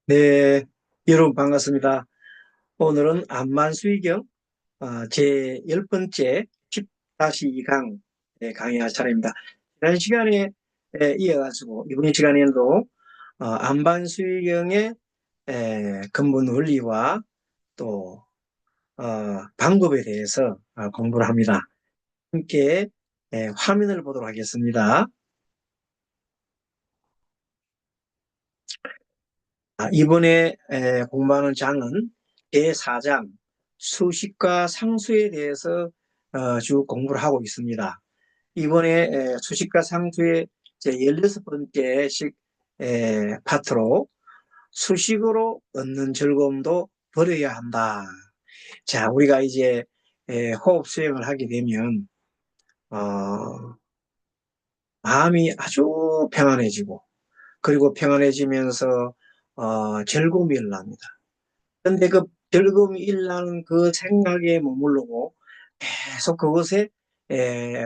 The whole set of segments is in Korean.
네, 여러분 반갑습니다. 오늘은 안만수의경 제 10번째 10-2강 강의할 차례입니다. 지난 시간에 이어가지고 이번 시간에도 안반수의경의 근본 원리와 또 방법에 대해서 공부를 합니다. 함께 화면을 보도록 하겠습니다. 이번에 공부하는 장은 제4장 수식과 상수에 대해서 쭉 공부를 하고 있습니다. 이번에 수식과 상수의 제 16번째 파트로 수식으로 얻는 즐거움도 버려야 한다. 자, 우리가 이제 호흡 수행을 하게 되면 마음이 아주 평안해지고, 그리고 평안해지면서 즐거움이 일어납니다. 근데 그 즐거움이 일나는 그 생각에 머무르고 계속 그것에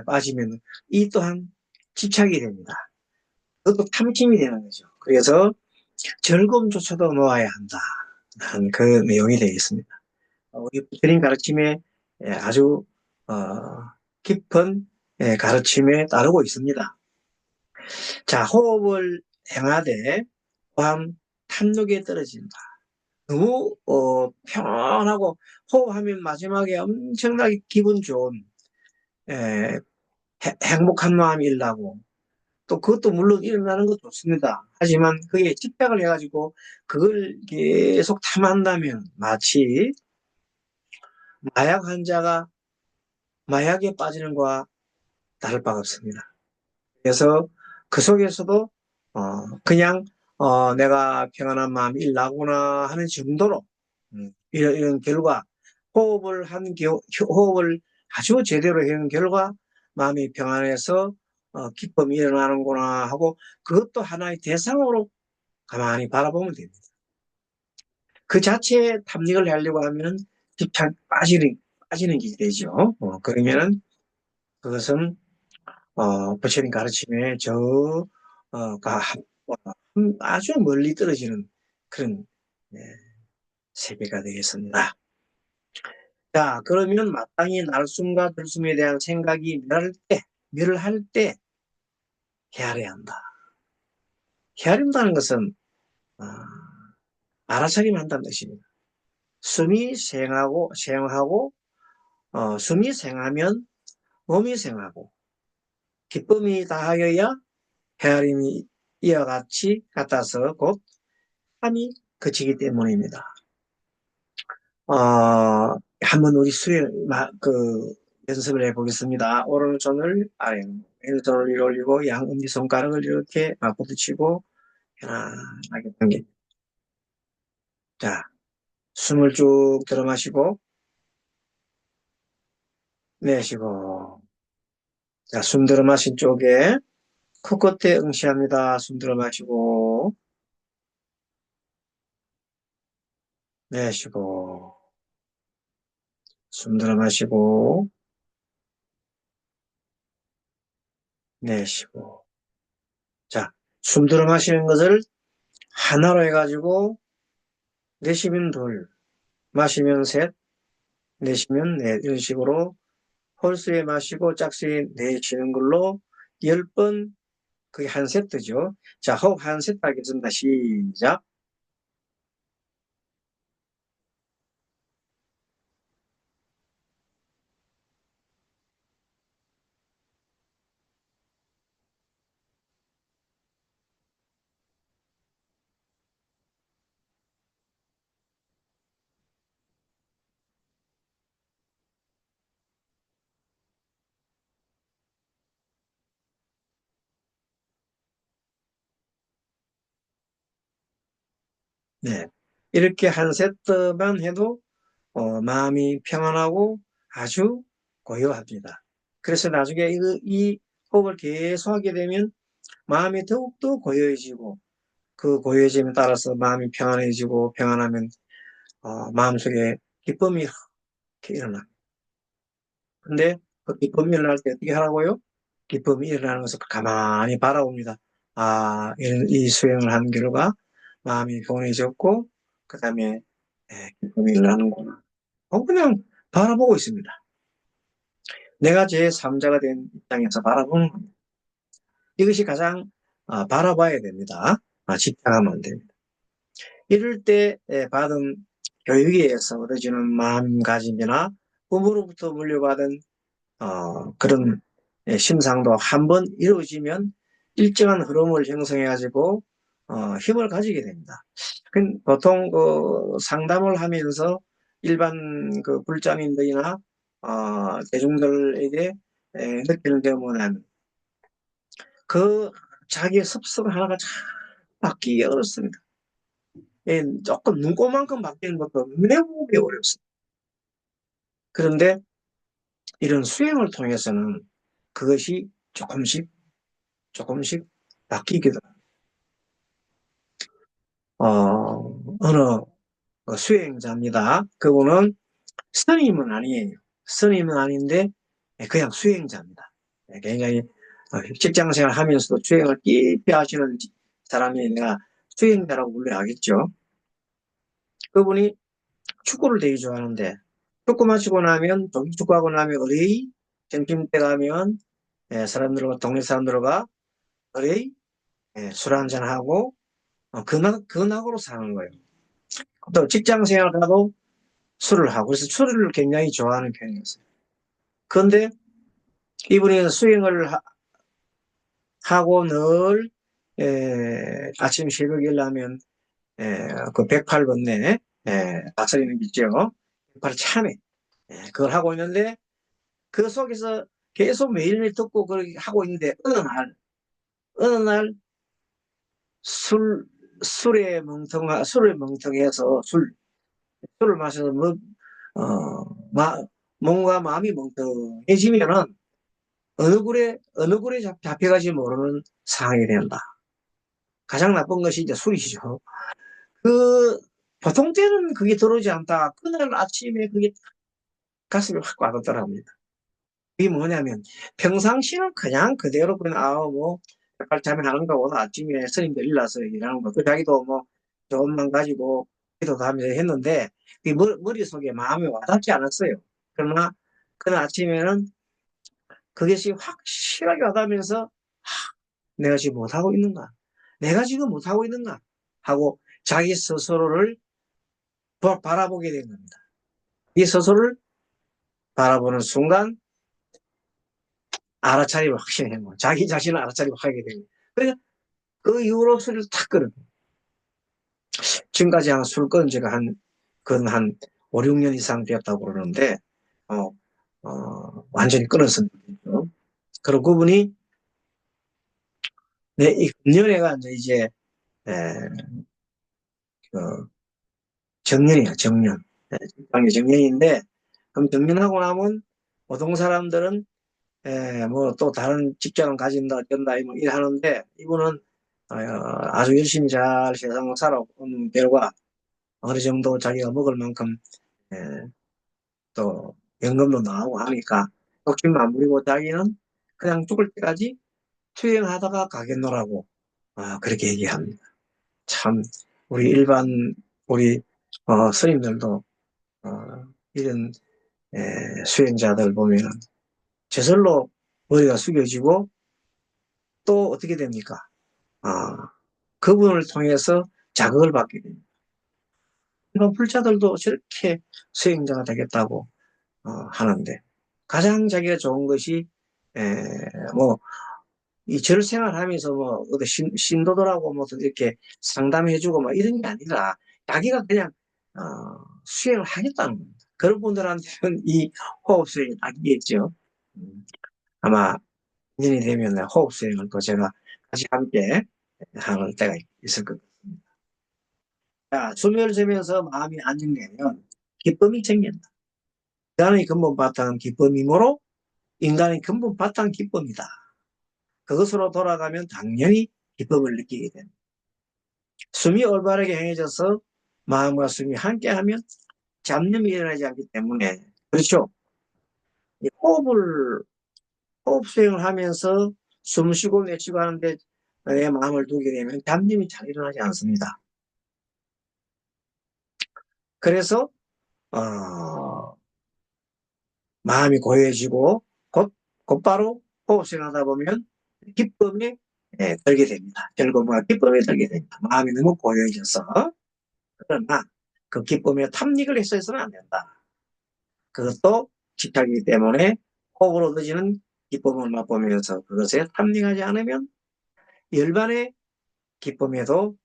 빠지면 이 또한 집착이 됩니다. 그것도 탐심이 되는 거죠. 그래서 즐거움조차도 놓아야 한다. 하는 그 내용이 되겠습니다. 우리 부처님 가르침에 아주 어, 깊은 가르침에 따르고 있습니다. 자, 호흡을 행하되 또한 탐욕에 떨어진다. 너무 편하고 호흡하면 마지막에 엄청나게 기분 좋은 에, 행복한 마음이 일어나고 또 그것도 물론 일어나는 것도 좋습니다. 하지만 그게 집착을 해가지고 그걸 계속 탐한다면 마치 마약 환자가 마약에 빠지는 거와 다를 바가 없습니다. 그래서 그 속에서도 그냥 내가 평안한 마음이 일나구나 하는 정도로 이런 결과 호흡을 아주 제대로 해는 결과 마음이 평안해서 기쁨이 일어나는구나 하고 그것도 하나의 대상으로 가만히 바라보면 됩니다. 그 자체에 탐닉을 하려고 하면 집착 빠지는 게 되죠. 그러면은 그것은 부처님 가르침에 아주 멀리 떨어지는 그런 예, 세계가 되겠습니다. 자, 그러면 마땅히 날숨과 들숨에 대한 생각이 멸할 때 헤아려야 한다. 헤아린다는 것은 어, 알아차리면 한다는 뜻입니다. 숨이 생하고 숨이 생하면 몸이 생하고 기쁨이 다하여야 헤아림이 이와 같아서 곧 함이 그치기 때문입니다. 한번 우리 연습을 해보겠습니다. 오른손을 왼손을 위로 올리고 양 엄지손가락을 이렇게 맞부딪히고 편안하게 당겨. 자, 숨을 쭉 들어 마시고 내쉬고. 자, 숨 들어 마신 쪽에 코끝에 응시합니다. 숨 들어 마시고 내쉬고. 숨 들어 마시고 내쉬고. 자, 숨 들어 마시는 것을 하나로 해가지고 내쉬면 둘, 마시면 셋, 내쉬면 넷, 이런 식으로 홀수에 마시고 짝수에 내쉬는 걸로 10번, 그게 한 세트죠. 자, 호흡 한 세트 하겠습니다. 시작. 네. 이렇게 한 세트만 해도 마음이 평안하고 아주 고요합니다. 그래서 나중에 이 호흡을 계속 하게 되면 마음이 더욱더 고요해지고 그 고요해짐에 따라서 마음이 평안해지고 평안하면 마음속에 기쁨이 이렇게 일어나. 근데 그 기쁨이 일어날 때 어떻게 하라고요? 기쁨이 일어나는 것을 가만히 바라봅니다. 이 수행을 한 결과 마음이 평온해졌고, 그 다음에 기쁨이 일어나는구나. 그냥 바라보고 있습니다. 내가 제3자가 된 입장에서 바라보는 겁니다. 이것이 가장 바라봐야 됩니다. 집착하면 안 됩니다. 이럴 때 받은 교육에 의해서 얻어지는 마음가짐이나 부모로부터 물려받은 그런 심상도 한번 이루어지면 일정한 흐름을 형성해가지고 힘을 가지게 됩니다. 보통 상담을 하면서 일반 불자민들이나 대중들에게 느끼는 게 뭐냐면 자기의 습성 하나가 참 바뀌기 어렵습니다. 조금 눈곱만큼 바뀌는 것도 매우 어렵습니다. 그런데 이런 수행을 통해서는 그것이 조금씩 바뀌기도 합니다. 어느 수행자입니다. 그분은 스님은 아니에요. 스님은 아닌데 그냥 수행자입니다. 굉장히 직장생활 하면서도 수행을 깊이 하시는 사람이 내가 수행자라고 불러야겠죠. 그분이 축구를 되게 좋아하는데 축구 마치고 나면 축구하고 나면 어레이 점심때 가면 사람들과 동네 사람들과 어레이 술 한잔하고 근학으로 사는 거예요. 또 직장생활 가도 술을 하고 그래서 술을 굉장히 좋아하는 편이었어요. 그런데 이분이 수행을 하고 늘 아침 새벽에 일어나면 그 108번에 다스리는 게 있죠. 108 참회 그걸 하고 있는데 그 속에서 계속 매일매일 듣고 그렇게 하고 있는데 어느 날 술에 멍청해서 술을 마셔서 몸과 마음이 멍청해지면은 어느 굴에 잡혀가지 모르는 상황이 된다. 가장 나쁜 것이 이제 술이죠. 그, 보통 때는 그게 들어오지 않다. 그날 아침에 그게 가슴이 확 와닿더랍니다. 그게 뭐냐면, 평상시는 그냥 그대로 그냥, 발참에 하는 거보다 아침에 스님들 일어나서 일하는 거. 그 자기도 좋은 마음 가지고 기도도 하면서 했는데, 그 머릿속에 마음이 와닿지 않았어요. 그러나, 그날 아침에는 그것이 확실하게 와닿으면서, 내가 지금 못하고 있는가? 내가 지금 못하고 있는가? 하고 자기 스스로를 바라보게 된 겁니다. 이 스스로를 바라보는 순간 알아차리고 확신해. 자기 자신을 알아차리고 하게 됩니다. 그래서 그 이후로 술을 탁 끊어요. 지금까지 술 끊은 지가 그건 한 5, 6년 이상 되었다고 그러는데, 완전히 끊었습니다. 그리고 그분이, 이 금년에가 이제, 에, 그, 정년이야, 정년. 정년인데, 그럼 정년하고 나면 보통 사람들은 또 다른 직장을 가진다, 어쩐다, 뭐 일하는데, 이분은 아주 열심히 잘 세상을 살아온 결과 어느 정도 자기가 먹을 만큼 에, 또 연금도 나오고 하니까 욕심 안 부리고 자기는 그냥 죽을 때까지 수행하다가 가겠노라고 그렇게 얘기합니다. 참 우리 스님들도 이런 수행자들 보면은 저절로 머리가 숙여지고 또 어떻게 됩니까? 그분을 통해서 자극을 받게 됩니다. 이런 불자들도 저렇게 수행자가 되겠다고 하는데 가장 자기가 좋은 것이 뭐 이 절 생활하면서 어디 신도들하고 이렇게 상담해주고 이런 게 아니라 자기가 그냥 수행을 하겠다는 겁니다. 그런 분들한테는 이 호흡 수행이 딱이겠죠. 아마 인연이 되면 호흡 수행을 또 제가 같이 함께 하는 때가 있을 것 같습니다. 자, 숨을 쉬면서 마음이 안정되면 기쁨이 생긴다. 인간의 근본 바탕은 기쁨이므로 인간의 근본 바탕 기쁨이다. 그것으로 돌아가면 당연히 기쁨을 느끼게 됩니다. 숨이 올바르게 행해져서 마음과 숨이 함께하면 잡념이 일어나지 않기 때문에 그렇죠. 호흡 수행을 하면서 숨 쉬고 내쉬고 하는데 내 마음을 두게 되면 잡념이 잘 일어나지 않습니다. 그래서 마음이 고요해지고 곧바로 호흡을 하다 보면 기쁨에 들게 됩니다. 즐거움과 기쁨에 들게 됩니다. 마음이 너무 고요해져서. 그러나 그 기쁨에 탐닉을 해서는 안 된다. 그것도 집착이기 때문에 호흡으로 얻어지는 기쁨을 맛보면서 그것에 탐닉하지 않으면 열반의 기쁨에도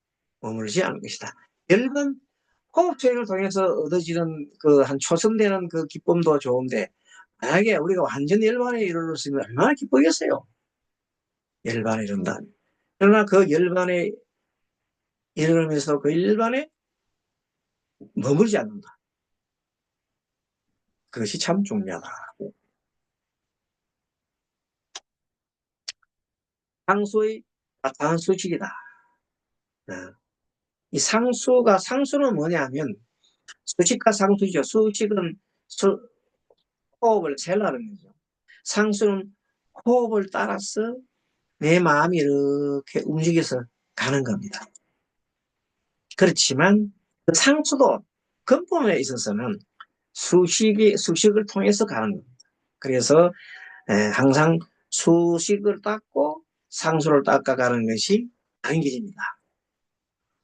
머물지 않을 것이다. 열반 호흡 트레이닝을 통해서 얻어지는 그 한 초성되는 그 기쁨도 좋은데 만약에 우리가 완전 열반에 이르렀으면 얼마나 기쁘겠어요. 열반에 이른다. 그러나 그 열반에 이르면서 그 열반에 머물지 않는다. 그것이 참 중요하다. 상수의 바탕은 수식이다. 이 상수는 뭐냐면 수식과 상수죠. 수식은 호흡을 셀라는 거죠. 상수는 호흡을 따라서 내 마음이 이렇게 움직여서 가는 겁니다. 그렇지만 그 상수도 근본에 있어서는 수식을 통해서 가는 겁니다. 그래서 항상 수식을 닦고 상수를 닦아가는 것이 당길입니다.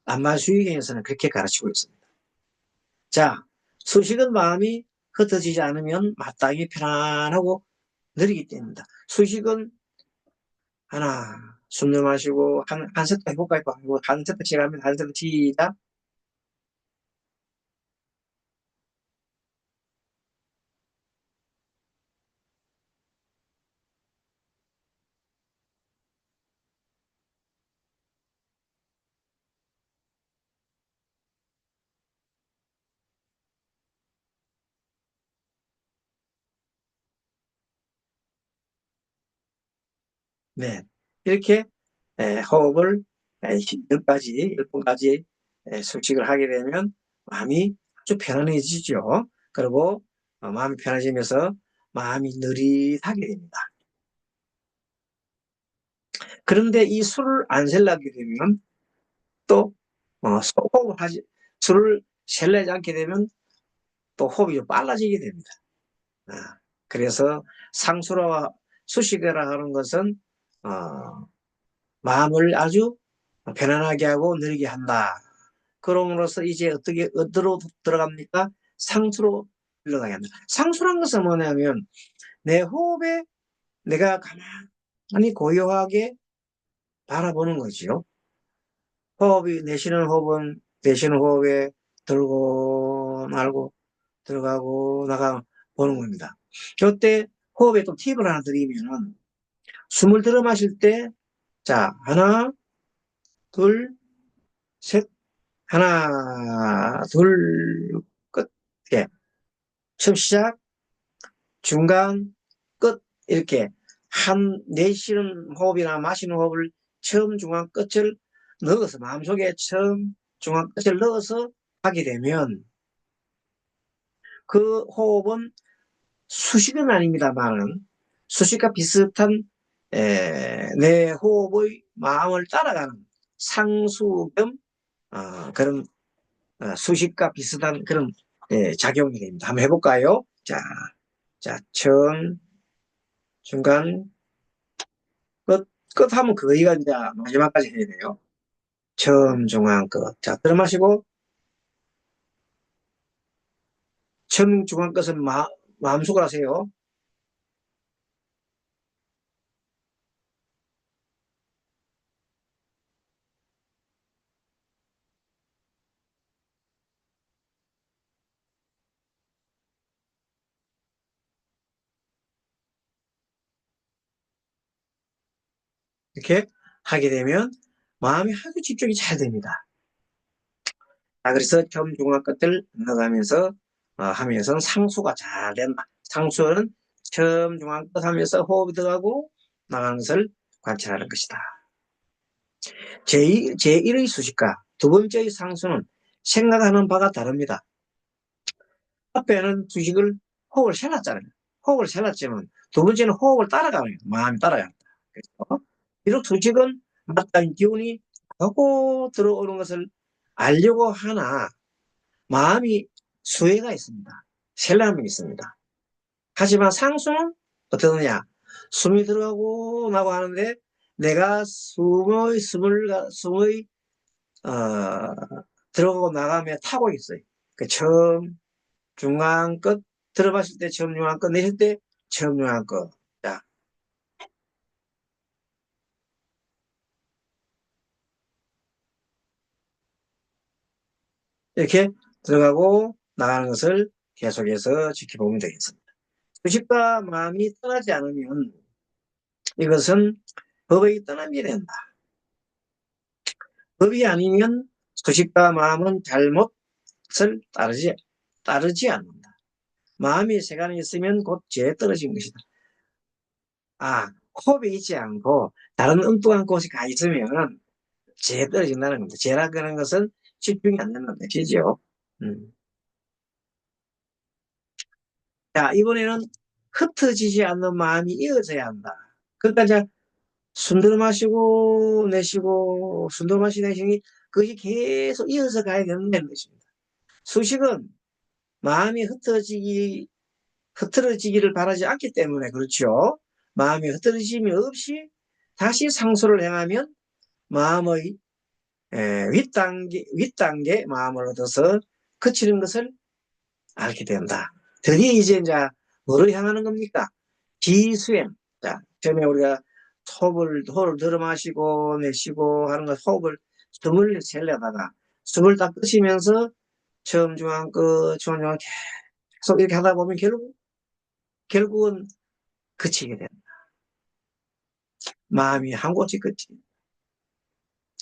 안마수익에서는 그렇게 가르치고 있습니다. 자, 수식은 마음이 흩어지지 않으면 마땅히 편안하고 느리기 때문이다. 수식은 하나, 숨 내마시고 한 세트 해볼까요? 한 세트씩 하면 한 세트 시작. 네. 이렇게 호흡을 10가지 수식을 하게 되면 마음이 아주 편안해지죠. 그리고 마음이 편해지면서 마음이 느릿하게 됩니다. 그런데 이 술을 안 셀라게 되면 또 호흡을 술을 셀려지 않게 되면 또 호흡이 좀 빨라지게 됩니다. 그래서 상수라 수식이라 하는 것은 마음을 아주 편안하게 하고 느리게 한다. 그럼으로써 이제 어디로 들어갑니까? 상수로 흘러가게 합니다. 상수란 것은 뭐냐면 내 호흡에 내가 가만히 고요하게 바라보는 거지요. 내쉬는 호흡에 들고 말고 들어가고 나가 보는 겁니다. 그때 호흡에 또 팁을 하나 드리면은 숨을 들어 마실 때, 자, 하나, 둘, 셋, 하나, 둘, 끝. 예. 처음 시작, 중간, 끝. 이렇게 내쉬는 호흡이나 마시는 호흡을 처음, 중간, 끝을 넣어서 마음속에 처음, 중간, 끝을 넣어서 하게 되면 그 호흡은 수식은 아닙니다만은 수식과 비슷한 내 호흡의 마음을 따라가는 상수 겸 그런 수식과 비슷한 그런 작용이 됩니다. 한번 해볼까요? 자, 중간, 끝 하면 거기가 이제 마지막까지 해야 돼요. 처음, 중간, 끝. 자, 들어 마시고, 처음, 중간, 끝은 마음속으로 하세요. 이렇게 하게 되면 마음이 아주 집중이 잘 됩니다. 자, 그래서 처음, 중간, 끝을 넣어가면서 하면서 상수가 잘 된다. 상수는 처음, 중간, 끝 하면서 호흡이 들어가고 나가는 것을 관찰하는 것이다. 제1의 수식과 두 번째의 상수는 생각하는 바가 다릅니다. 앞에는 수식을 호흡을 세놨잖아요. 호흡을 세놨지만 두 번째는 호흡을 따라가요. 마음이 따라간다. 그래서 비록 수식은 마땅히 기운이 하고 들어오는 것을 알려고 하나 마음이 수혜가 있습니다. 셀람이 있습니다. 하지만 상수는 어떠느냐? 숨이 들어가고 나고 하는데 내가 숨의 들어가고 나가며 타고 있어요. 그 처음, 중간, 끝 들어봤을 때 처음, 중간, 끝 내쉴 때 처음, 중간, 끝. 자, 이렇게 들어가고 나가는 것을 계속해서 지켜보면 되겠습니다. 의식과 마음이 떠나지 않으면 이것은 법의 떠남이 된다. 법이 아니면 의식과 마음은 잘못을 따르지 않는다. 마음이 세간에 있으면 곧 죄에 떨어진 것이다. 아, 호흡이 있지 않고 다른 엉뚱한 곳에 가 있으면 죄에 떨어진다는 겁니다. 죄라고 하는 것은 집중이 안 되는 것이죠. 음. 자, 이번에는 흩어지지 않는 마음이 이어져야 한다. 그러니까 이제 숨들어 마시고 내쉬고 숨들어 마시고 내쉬기 그것이 계속 이어서 가야 되는 것입니다. 수식은 마음이 흐트러지기를 바라지 않기 때문에 그렇죠. 마음이 흐트러짐이 없이 다시 상수를 행하면 마음의 윗단계 마음을 얻어서 그치는 것을 알게 된다. 드디어 이제 뭐를 향하는 겁니까? 지수행. 자, 처음에 우리가 호흡을 들어 마시고 내쉬고 하는 것, 숨을 쉬려다가 숨을 딱 끄시면서 처음 중앙 끝, 중앙 중앙 계속 이렇게 하다 보면 결국은 그치게 된다. 마음이 한 곳이 그치.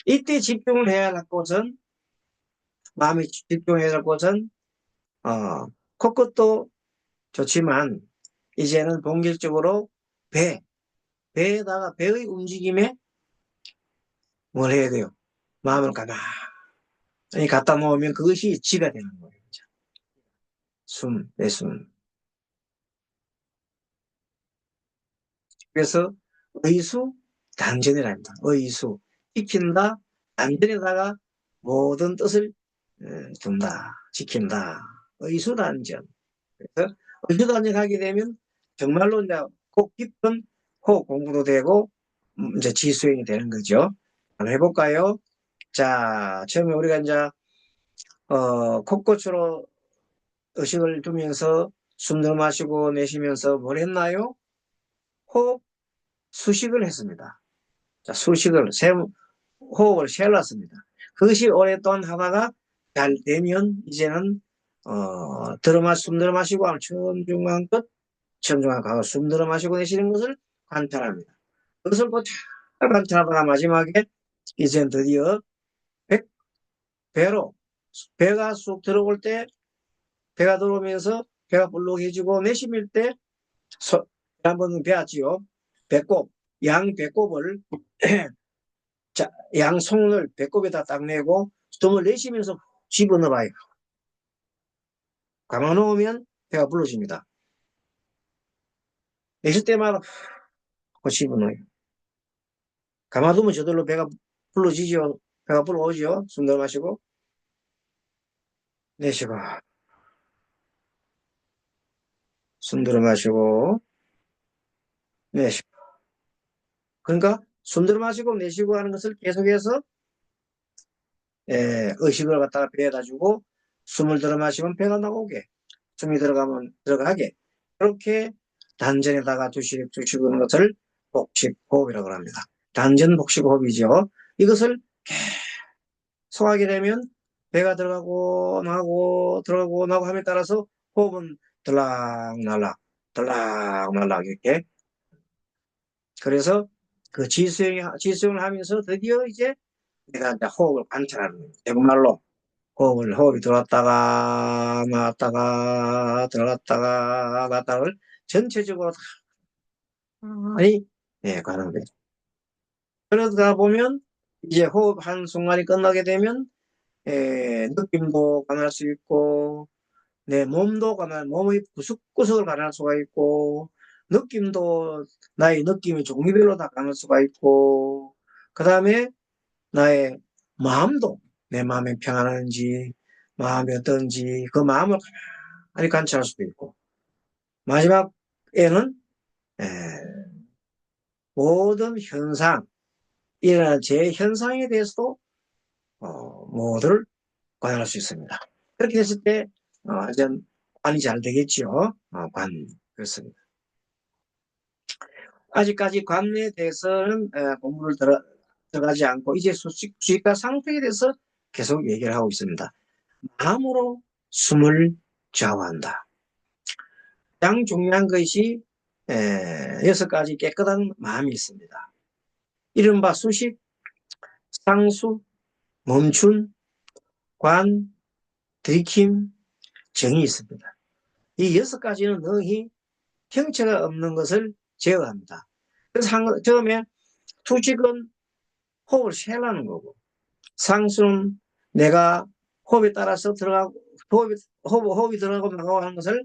이때 집중을 해야 할 곳은, 마음이 집중해야 할 곳은, 코끝도 좋지만, 이제는 본격적으로 배에다가 배의 움직임에 뭘 해야 돼요? 마음을 가만히 갖다 놓으면 그것이 지가 되는 거예요. 내숨. 그래서 의수, 단전이랍니다. 의수, 익힌다, 단전에다가 모든 뜻을 둔다, 지킨다. 의수단전. 그래서 의수단전 하게 되면 정말로 이제 꼭 깊은 호흡 공부도 되고 이제 지수행이 되는 거죠. 한번 해볼까요? 자, 처음에 우리가 이제 콧꽃으로 의식을 두면서 숨을 마시고 내쉬면서 뭘 했나요? 호흡 수식을 했습니다. 자, 호흡을 셀렀습니다. 그것이 오랫동안 하다가 잘 되면 이제는 숨 들어 마시고 하면 처음 중간 끝 처음 중간 가고 숨 들어 마시고 내쉬는 것을 관찰합니다. 그것을 잘 관찰하다가 마지막에 이제 드디어 배, 배로 배가 쑥 들어올 때 배가 들어오면서 배가 불룩해지고 내쉬밀 때 한번 배웠지요. 배꼽 배꼽을 자, 양손을 배꼽에다 딱 내고 숨을 내쉬면서 집어넣어봐요. 가만 놓으면 배가 불러집니다. 내쉴 때마다 집어넣어요. 가만두면 저절로 배가 불러지죠. 배가 불러오죠. 숨 들어 마시고 내쉬고 숨 들어 마시고 내쉬고 그러니까 숨 들어 마시고 내쉬고 하는 것을 계속해서 의식을 갖다가 배에다 주고 숨을 들어 마시면 배가 나오게 숨이 들어가면 들어가게 그렇게 단전에다가 두시는 것을 복식호흡이라고 합니다. 단전 복식호흡이죠. 이것을 계속 하게 되면 배가 들어가고 나고 들어가고 나고 함에 따라서 호흡은 들락날락 들락날락 이렇게 그래서 그 지수행을 하면서 드디어 이제 내가 이제 호흡을 관찰하는 거예요. 대국말로 호흡이 들어갔다가 나왔다가 들어갔다가 나왔다를 전체적으로 다 많이 가는 거예요. 그러다 보면 이제 호흡 한 순간이 끝나게 되면 느낌도 가능할 수 있고 내 몸의 구석구석을 가능할 수가 있고 나의 느낌이 종류별로 다 가능할 수가 있고 그 다음에 나의 마음도 내 마음이 평안한지 마음이 어떤지 그 마음을 가만히 관찰할 수도 있고, 마지막에는 에, 모든 현상, 일어나는 제 현상에 대해서도 모두를 관할 수 있습니다. 그렇게 됐을 때 이제 관이 잘 되겠죠. 관. 그렇습니다. 아직까지 관에 대해서는 공부를 들어가지 않고 이제 수익과 상태에 대해서 계속 얘기를 하고 있습니다. 마음으로 숨을 좌우한다. 가장 중요한 것이 6가지 깨끗한 마음이 있습니다. 이른바 수식, 상수, 멈춤, 관, 들킴, 정이 있습니다. 이 6가지는 능히 형체가 없는 것을 제어합니다. 그래서 처음에 수식은 호흡을 세라는 거고, 상수는 내가 호흡에 따라서 들어가고, 호흡이 들어가고 나가고 하는 것을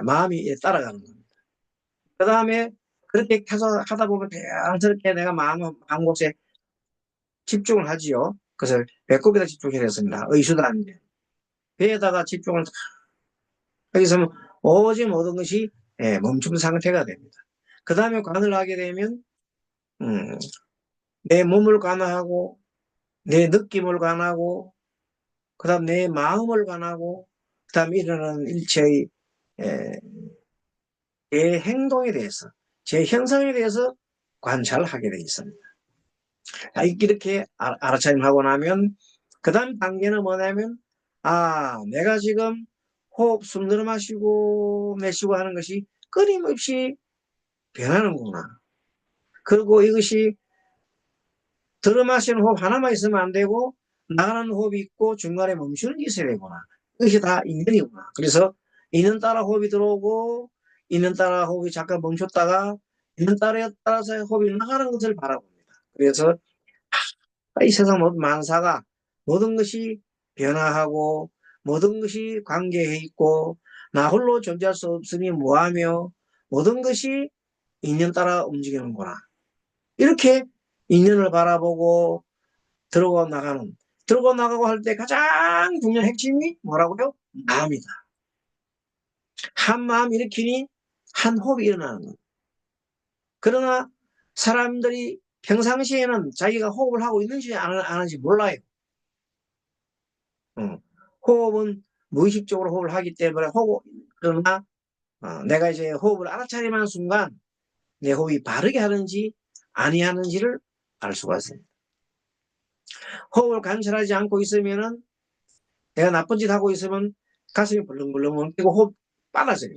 마음이 따라가는 겁니다. 그 다음에 그렇게 계속 하다 보면 자연스럽게 내가 마음 곳에 집중을 하지요. 그래서 배꼽에다 집중해야 됐습니다. 의수도 안 돼. 배에다가 집중을 여기서 오직 모든 것이 멈춘 상태가 됩니다. 그 다음에 관을 하게 되면 내 몸을 관하고 내 느낌을 관하고 그 다음 내 마음을 관하고 그 다음 일어나는 일체의 제 행동에 대해서 제 현상에 대해서 관찰하게 되어 있습니다. 이렇게 알아차림하고 나면 그 다음 단계는 뭐냐면 내가 지금 호흡 숨 들어 마시고 내쉬고 하는 것이 끊임없이 변하는구나. 그리고 이것이 들어 마시는 호흡 하나만 있으면 안 되고 나가는 호흡이 있고 중간에 멈추는 게 있어야 되구나. 이것이 다 인연이구나. 그래서 인연 따라 호흡이 들어오고 인연 따라 호흡이 잠깐 멈췄다가 인연 따라서 호흡이 나가는 것을 바라봅니다. 그래서 이 세상 모든 만사가 모든 것이 변화하고 모든 것이 관계해 있고 나 홀로 존재할 수 없으니 뭐하며 모든 것이 인연 따라 움직이는구나. 이렇게 인연을 바라보고 들어가 나가고 할 때 가장 중요한 핵심이 뭐라고요? 마음이다. 한 마음 일으키니 한 호흡이 일어나는 거예요. 그러나 사람들이 평상시에는 자기가 호흡을 하고 있는지 안 하는지 몰라요. 호흡은 무의식적으로 호흡을 하기 때문에 그러나 내가 이제 호흡을 알아차림하는 순간 내 호흡이 바르게 하는지 아니하는지를 알 수가 있습니다. 호흡을 관찰하지 않고 있으면은 내가 나쁜 짓 하고 있으면 가슴이 벌렁벌렁 뛰고 호흡 빨라져요.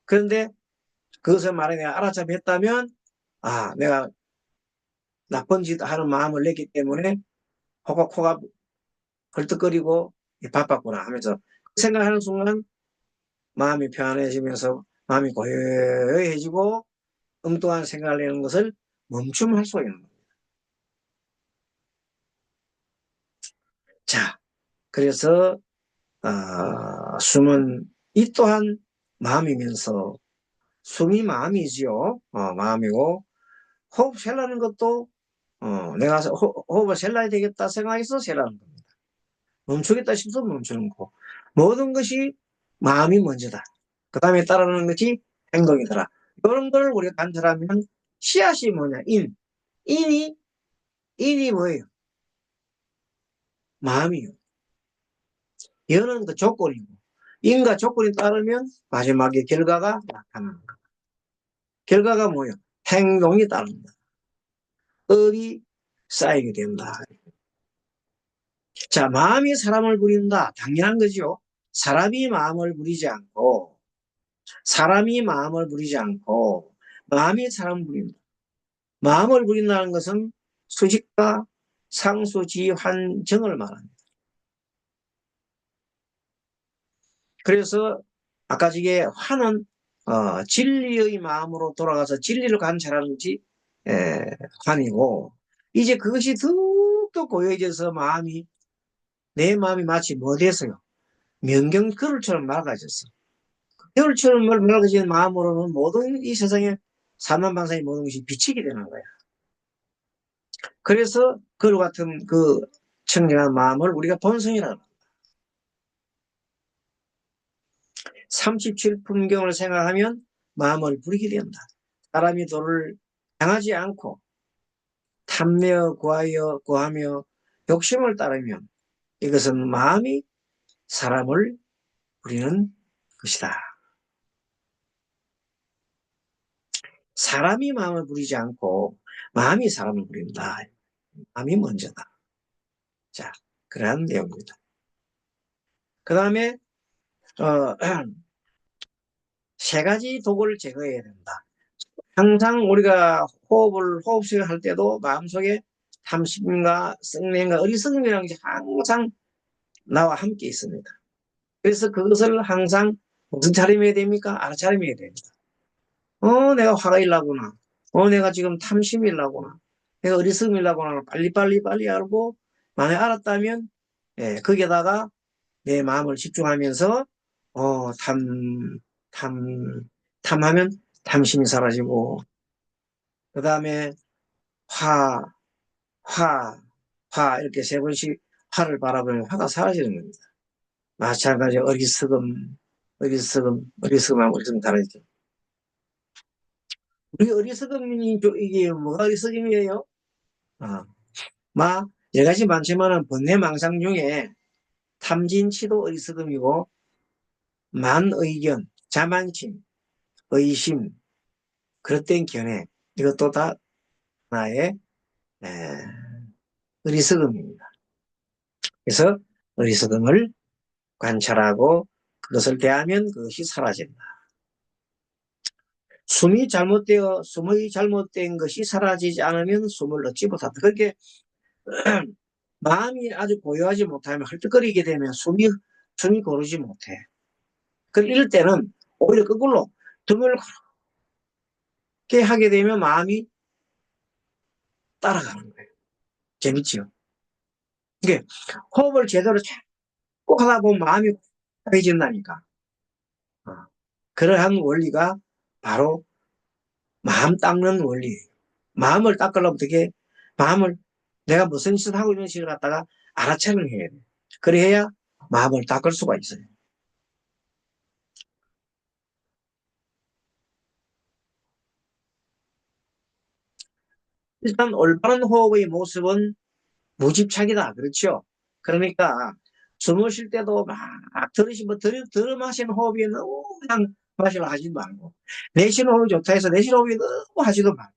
그런데 그것을 만약에 내가 알아차렸다면 내가 나쁜 짓 하는 마음을 냈기 때문에 코가 헐떡거리고 바빴구나 하면서 그 생각하는 순간 마음이 편안해지면서 마음이 고요해지고 엉뚱한 생각을 내는 것을 멈춤할 수가 있는 겁니다. 자, 그래서 숨은 이 또한 마음이면서 숨이 마음이지요. 마음이고 호흡 셀라는 것도 내가 호흡을 셀라야 되겠다 생각해서 셀라는 겁니다. 멈추겠다 싶어서 멈추는 거. 모든 것이 마음이 먼저다. 그 다음에 따르는 것이 행동이더라. 이런 걸 우리가 관찰하면 씨앗이 뭐냐? 인이 뭐예요? 마음이요. 여는 그 조건이고 인과 조건이 따르면 마지막에 결과가 나타나는 거. 결과가 뭐예요? 행동이 따른다. 업이 쌓이게 된다. 자, 마음이 사람을 부린다. 당연한 거죠. 사람이 마음을 부리지 않고 마음이 사람을 부린다. 마음을 부린다는 것은 수식과 상수지 환정을 말합니다. 그래서 아까 저게 화는 진리의 마음으로 돌아가서 진리를 관찰하는 것이 환이고 이제 그것이 더욱더 고요해져서 내 마음이 마치 뭐 됐어요? 명경그릇처럼 맑아졌어. 겨울처럼 맑아진 마음으로는 모든 이 세상에 사만방사의 모든 것이 비치게 되는 거야. 그래서 그와 같은 그 청정한 마음을 우리가 본성이라고 합니다. 37품경을 생각하면 마음을 부리게 된다. 사람이 도를 향하지 않고 탐내어 구하며 욕심을 따르면 이것은 마음이 사람을 부리는 것이다. 사람이 마음을 부리지 않고 마음이 사람을 부린다. 마음이 먼저다. 자, 그러한 내용입니다. 그 다음에 세 가지 독을 제거해야 된다. 항상 우리가 호흡을 할 때도 마음속에 탐심과 성냄과 어리석음이라는 게 항상 나와 함께 있습니다. 그래서 그것을 항상 무슨 차림해야 됩니까? 알아차림해야 됩니다. 내가 화가 일라구나. 내가 지금 탐심이 일라구나. 내가 어리석음이 일라구나. 빨리 알고, 만약 알았다면, 거기에다가 내 마음을 집중하면서, 탐하면 탐심이 사라지고, 그 다음에 화, 이렇게 세 번씩 화를 바라보면 화가 사라지는 겁니다. 마찬가지로 어리석음하고 어리석음 다르죠. 우리 어리석음이, 이게 뭐가 어리석음이에요? 여러 가지 많지만 번뇌망상 중에 탐진치도 어리석음이고, 만의견, 자만심, 의심, 그릇된 견해, 이것도 다 하나의 어리석음입니다. 그래서 어리석음을 관찰하고 그것을 대하면 그것이 사라진다. 숨이 잘못된 것이 사라지지 않으면 숨을 얻지 못한다. 그렇게 마음이 아주 고요하지 못하면 헐떡거리게 되면 숨이 고르지 못해. 이럴 때는 오히려 거꾸로 드물게 하게 되면 마음이 따라가는 거예요. 재밌죠? 이게 호흡을 제대로 꼭 하다 보면 마음이 고요해진다니까. 그러한 원리가 바로 마음 닦는 원리예요. 마음을 닦으려면 어떻게 마음을 내가 무슨 짓을 하고 있는 식을 갖다가 알아차림을 해야 돼요. 그래야 마음을 닦을 수가 있어요. 일단 올바른 호흡의 모습은 무집착이다. 그렇죠? 그러니까 숨을 쉴 때도 막 들어 마시는 호흡이 너무 그냥 마시려 하지 말고 내쉬는 호흡이 좋다 해서 내쉬는 호흡이 너무 하지도 말고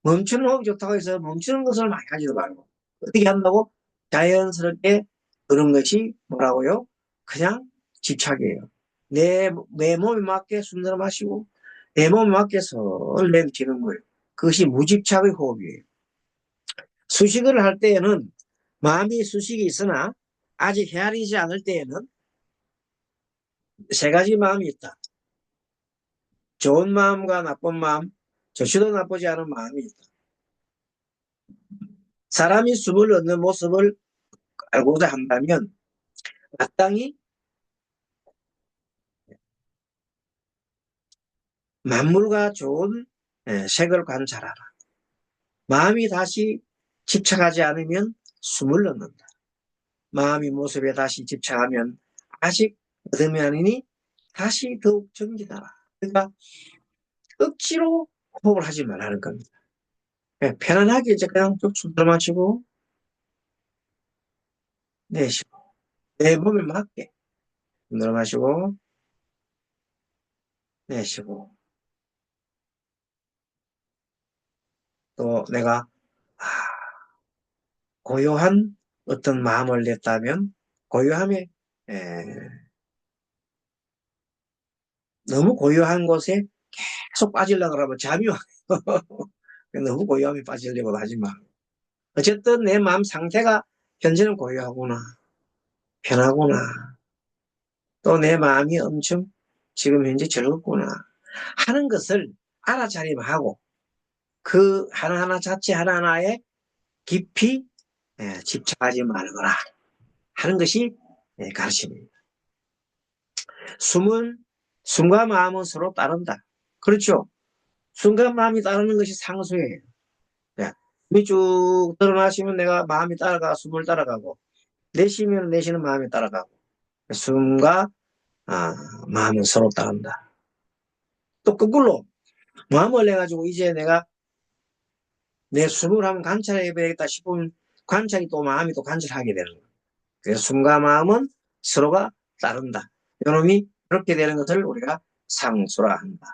멈추는 호흡이 좋다고 해서 멈추는 것을 많이 하지도 말고 어떻게 한다고? 자연스럽게 그런 것이 뭐라고요? 그냥 집착이에요. 내 몸에 맞게 숨 들어 마시고 내 몸에 맞게 손을 내쉬는 거예요. 그것이 무집착의 호흡이에요. 수식을 할 때에는 마음이 수식이 있으나 아직 헤아리지 않을 때에는 세 가지 마음이 있다. 좋은 마음과 나쁜 마음, 좋지도 나쁘지 않은 마음이 있다. 사람이 숨을 얻는 모습을 알고자 한다면 마땅히 만물과 좋은 색을 관찰하라. 마음이 다시 집착하지 않으면 숨을 넣는다. 마음이 모습에 다시 집착하면 아직 얻음이 아니니 다시 더욱 정진하라. 그러니까 억지로 호흡을 하지 말라는 겁니다. 편안하게 이제 그냥 쭉숨 들어 마시고 내쉬고 내 몸에 맞게 숨 들어 마시고 내쉬고 또 내가 고요한 어떤 마음을 냈다면 고요함에 너무 고요한 곳에 계속 빠지려고 하면 잠이 와요. 너무 고요함에 빠지려고 하지 마. 어쨌든 내 마음 상태가 현재는 고요하구나. 편하구나. 또 내 마음이 엄청 지금 현재 즐겁구나. 하는 것을 알아차림하고 그 하나하나 자체 하나하나에 깊이 집착하지 말거라 하는 것이 가르침입니다. 숨과 마음은 서로 따른다. 그렇죠? 숨과 마음이 따르는 것이 상수예요. 숨이 쭉 들어마시면 내가 마음이 따라가 숨을 따라가고 내쉬면 내쉬는 마음이 따라가고 숨과 아, 마음은 서로 따른다. 또 거꾸로 마음을 내가지고 이제 내가 내 숨을 한번 관찰해야겠다 싶으면 관찰이 또 마음이 또 관찰하게 되는 거예요. 그래서 숨과 마음은 서로가 따른다. 이놈이 그렇게 되는 것을 우리가 상수라 한다.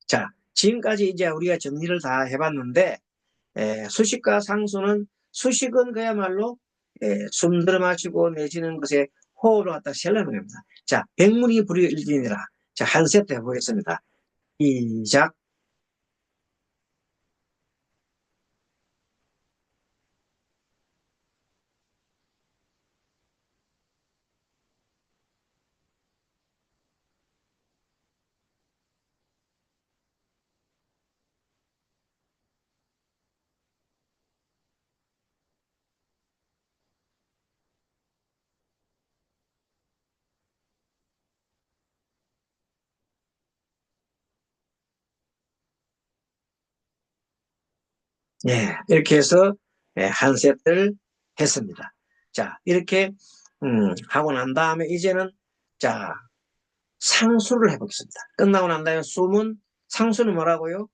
자, 지금까지 이제 우리가 정리를 다 해봤는데 수식과 상수는 수식은 그야말로 숨 들어 마시고 내쉬는 것에 호흡을 갖다 세려는 겁니다. 자, 백문이 불여일견이라. 자, 한 세트 해보겠습니다. 시작. 예, 이렇게 해서 한 세트를 했습니다. 자, 이렇게 하고 난 다음에 이제는 자, 상수를 해보겠습니다. 끝나고 난 다음에 숨은 상수는 뭐라고요?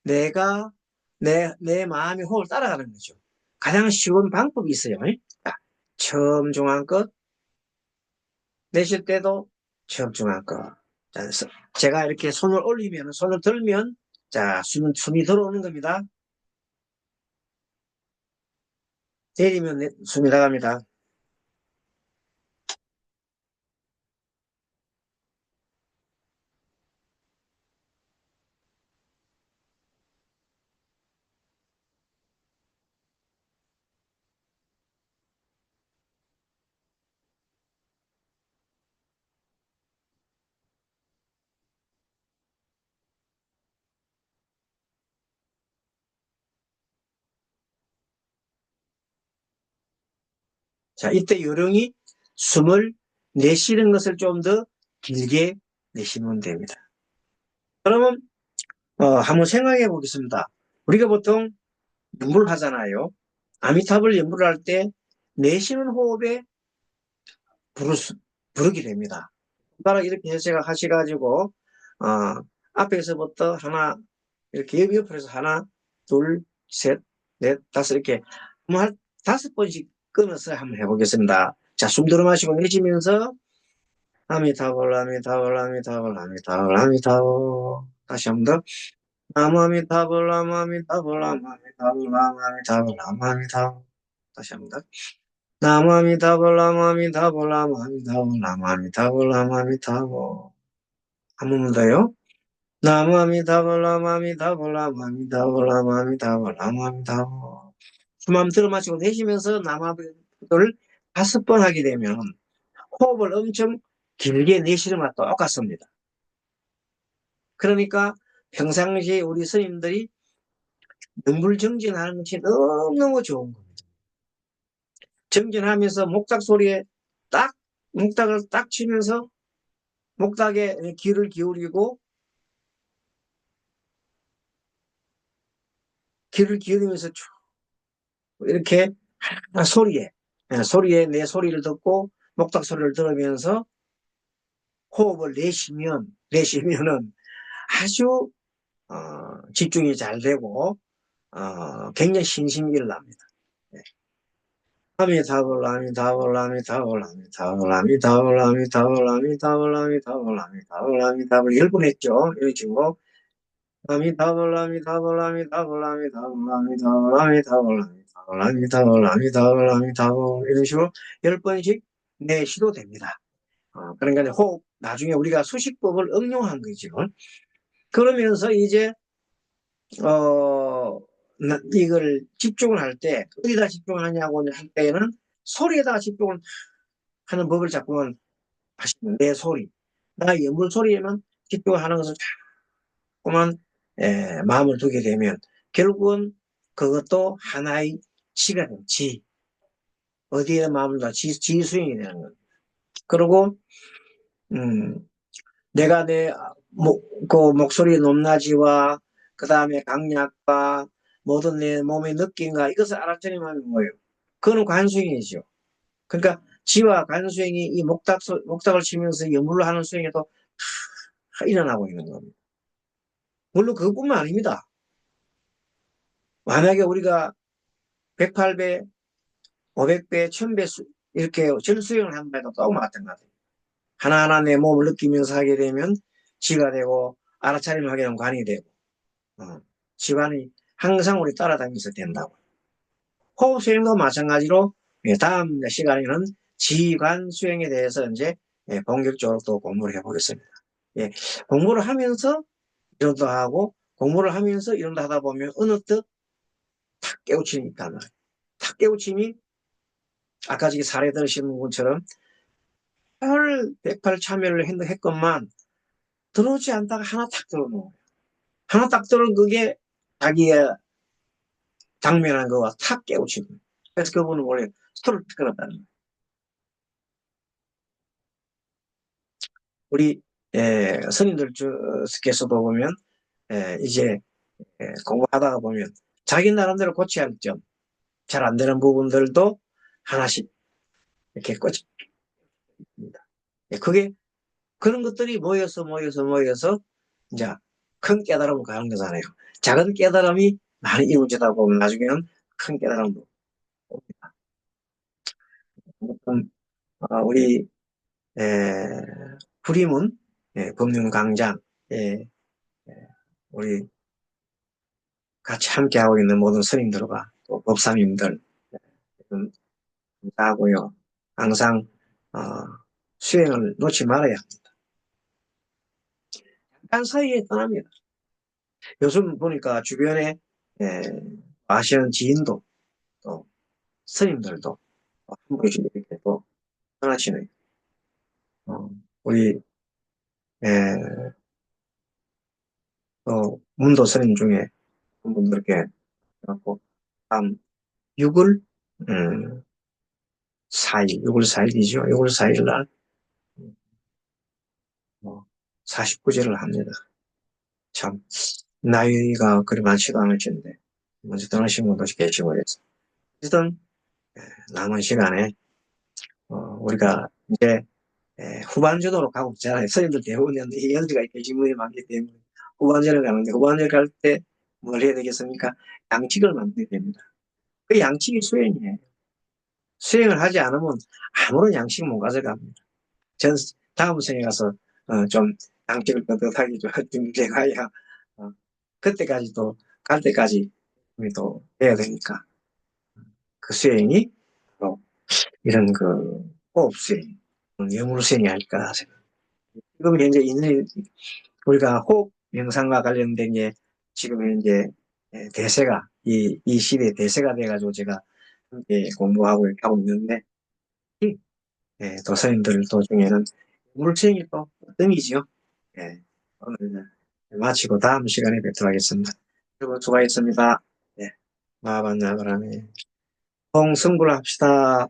내가 내 마음이 호흡을 따라가는 거죠. 가장 쉬운 방법이 있어요. 자, 처음 중앙 끝 내쉴 때도 처음 중앙 끝. 자, 제가 이렇게 손을 올리면 손을 들면 자, 숨이 들어오는 겁니다. 내리면 숨이 나갑니다. 자, 이때 요령이 숨을 내쉬는 것을 좀 더 길게 내쉬면 됩니다. 그러면 한번 생각해 보겠습니다. 우리가 보통 연구를 하잖아요. 아미타불 연구를 할 때 내쉬는 호흡에 부르, 부르게 됩니다. 따라 이렇게 해제가 하셔가지고 앞에서부터 하나 이렇게 옆에서 하나 둘 셋 넷 다섯 이렇게 한 5번씩 끊어서 한번 해보겠습니다. 자, 숨 들어 마시고 내쉬면서 아미타불 아미타불 아미타불 아미타불 아미타불 다시 한번 더 나무 아미타불 나무 아미타불 나무 아미타불 나무 아미타불 나무 아미타불 다시 한번 더 나무 아미타불 나무 아미타불 나무 아미타불 나무 아미타불 나무 아미타불 한 번만 더요. 나무 아미타불 나무 아미타불 나무 아미타불 나무 아미타불 나무 아미타불 숨 한번 들어 마시고 내쉬면서 나무 아미타불을 5번 하게 되면 호흡을 엄청 길게 내쉬는 것과 똑같습니다. 그러니까 평상시에 우리 스님들이 능불정진하는 것이 너무너무 좋은 겁니다. 정진하면서 목탁 소리에 딱 목탁을 딱 치면서 목탁에 귀를 기울이고 귀를 기울이면서 쭉 이렇게 소리에 내 소리를 듣고 목탁 소리를 들으면서 호흡을 내쉬면은 아주 집중이 잘 되고 굉장히 신심기를 납니다. 네. 아미타불 아미타불 아미타불 아미타불 아미타불 아미타불 아미타불 아미타불 아미타불 아미타불 10번 했죠. 이렇게 주고 아미타불 아미타불 아미타불 아미타불 아미타불 아미타불 아미타불 아미타불 아미타불 아미타불 이런 식으로 10번씩 내쉬도 됩니다. 그러니까 호흡 나중에 우리가 수식법을 응용한 거죠. 그러면서 이제 어 이걸 집중을 할 때 어디다 집중을 하냐고 할 때에는 소리에다 집중을 하는 법을 자꾸만 하시는 내 소리 나 연물 소리에만 집중을 하는 것을 자꾸만 마음을 두게 되면 결국은 그것도 하나의 지가 됩니다. 지 어디에 마음을 다 지수행이 되는 겁니다. 그리고 음, 내가 그 목소리의 높낮이와 그 다음에 강약과 모든 내 몸의 느낌과 이것을 알아차림하면 뭐예요? 그거는 관수행이죠. 그러니까 지와 관수행이 이 목닥을 치면서 여물로 하는 수행에도 다 일어나고 있는 겁니다. 물론 그것뿐만 아닙니다. 만약에 우리가 108배, 500배, 1000배 이렇게 전수행을 한다 해도 또 마찬가지예요. 하나하나 내 몸을 느끼면서 하게 되면 지가 되고 알아차림을 하게 되면 관이 되고 지관이 항상 우리 따라다니면서 된다고. 호흡 수행도 마찬가지로 다음 시간에는 지관 수행에 대해서 이제 본격적으로 또 공부를 해보겠습니다. 예, 공부를 하면서 이런도 하고 공부를 하면서 이런도 하다 보면 어느 듯 탁 깨우침이 있단 말이에요. 탁 깨우침이 아까 저기 사례 들으신 분처럼 108 참여를 했건만 들어오지 않다가 하나 탁 들어오는 거예요. 하나 딱 들어온 그게 자기의 당면한 거와 탁 깨우치고. 그래서 그분은 원래 스토를 끊었다는 거예요. 우리 스님들께서도 보면 이제 공부하다가 보면 자기 나름대로 고쳐야 할 점, 잘 안 되는 부분들도 하나씩 이렇게 꽂힙니다. 그게 그런 것들이 모여서 이제 큰 깨달음을 가는 거잖아요. 작은 깨달음이 많이 이루어지다 보면 나중에는 큰 깨달음도 옵니다. 우리 구림은 법륜 강장 우리 같이 함께하고 있는 모든 스님들과 또 법사님들 감사하고요. 항상 어, 수행을 놓지 말아야 합니다. 잠깐 사이에 떠납니다. 요즘 보니까 주변에 에, 아시는 지인도 또 스님들도 한 분씩 이렇게 또 떠나시네요. 우리 또 문도 스님 중에 한 분들께 한 6월 4일, 6월 4일이죠. 6월 4일 날 49제를 합니다. 참 나이가 그리 많지도 않을 텐데 먼저 떠나신 분도 계시고 해서 어쨌든 남은 시간에 우리가 이제 후반전으로 가고 있잖아요. 선생님들 대부분 이 연세가 계신 분이 많기 때문에 후반전을 가는데 후반전 갈 때 뭘 해야 되겠습니까? 양식을 만들어야 됩니다. 그 양식이 수행이에요. 수행을 하지 않으면 아무런 양식 못 가져갑니다. 전 다음 생에 가서 좀 양식을 떳떳하게 좀 준비해가야 그때까지도 갈 때까지 또 해야 되니까 그 수행이 또 이런 그 호흡 수행, 영으로 수행이 아닐까 생각. 지금 현재 있는 우리가 호흡 명상과 관련된 게 지금 현재 대세가 이 시대 대세가 돼가지고 제가 함께 공부하고 이렇게 하고 있는데 도서님들 도중에는 물수행이 또 뜸이지요. 예, 오늘 마치고 다음 시간에 뵙도록 하겠습니다. 여러분 수고하셨습니다. 예, 마반야바람에 홍승불 합시다.